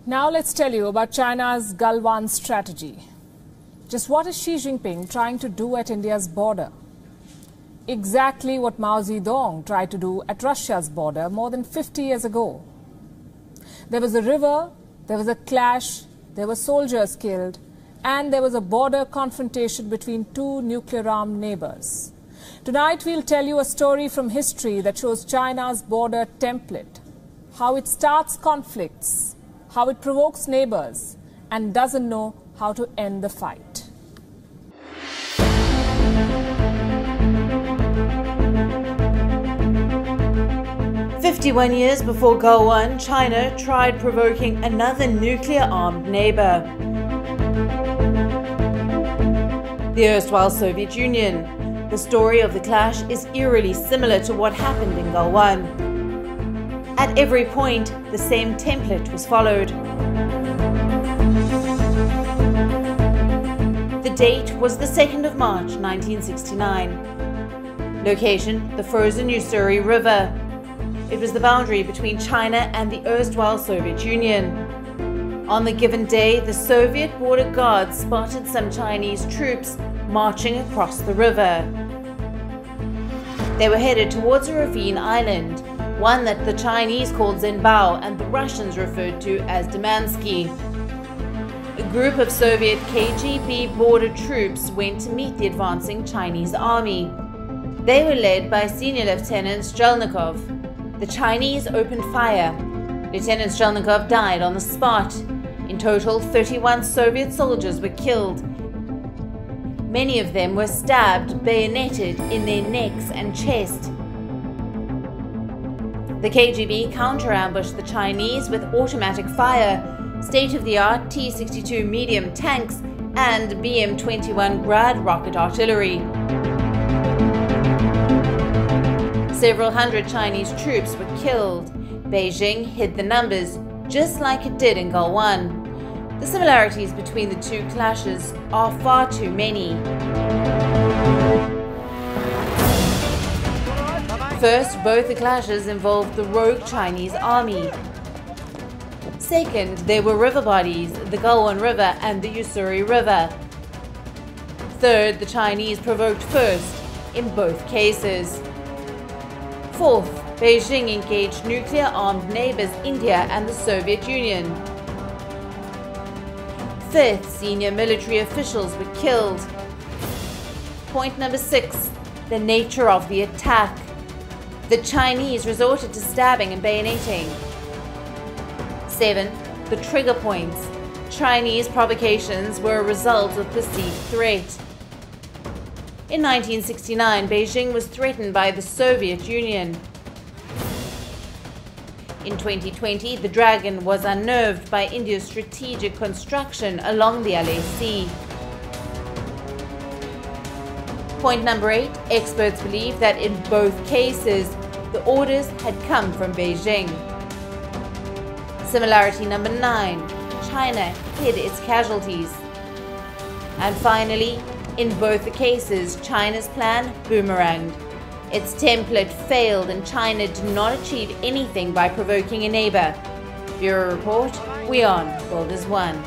Now let's tell you about China's Galwan strategy. Just what is Xi Jinping trying to do at India's border? Exactly what Mao Zedong tried to do at Russia's border more than 50 years ago. There was a river, there was a clash, there were soldiers killed, and there was a border confrontation between two nuclear-armed neighbours. Tonight we'll tell you a story from history that shows China's border template, how it starts conflicts, how it provokes neighbours, and doesn't know how to end the fight. "51 years before Galwan, China tried provoking another nuclear-armed neighbour, the erstwhile Soviet Union. The story of the clash is eerily similar to what happened in Galwan. At every point, the same template was followed. The date was the 2nd of March 1969. Location, the frozen Ussuri River. It was the boundary between China and the erstwhile Soviet Union. On the given day, the Soviet border guards spotted some Chinese troops marching across the river. They were headed towards a ravine island, one that the Chinese called Zhenbao and the Russians referred to as Demansky. A group of Soviet KGB border troops went to meet the advancing Chinese army. They were led by Senior Lieutenant Strelnikov. The Chinese opened fire. Lieutenant Strelnikov died on the spot. In total, 31 Soviet soldiers were killed. Many of them were stabbed, bayoneted in their necks and chest. The KGB counter-ambushed the Chinese with automatic fire, state-of-the-art T-62 medium tanks, and BM-21 Grad rocket artillery. Several hundred Chinese troops were killed. Beijing hid the numbers, just like it did in Galwan. The similarities between the two clashes are far too many. First, both the clashes involved the rogue Chinese army. Second, there were river bodies, the Galwan River and the Ussuri River. Third, the Chinese provoked first, in both cases. Fourth, Beijing engaged nuclear-armed neighbours India and the Soviet Union. Fifth, senior military officials were killed. Point number 6, the nature of the attack. The Chinese resorted to stabbing and bayoneting. 7, the trigger points. Chinese provocations were a result of perceived threat. In 1969, Beijing was threatened by the Soviet Union. In 2020, the Dragon was unnerved by India's strategic construction along the Malay Sea. Point number 8, experts believe that in both cases, the orders had come from Beijing. Similarity number 9, China hid its casualties. And finally, in both the cases, China's plan boomeranged. Its template failed and China did not achieve anything by provoking a neighbour. Bureau Report, WION, World is One.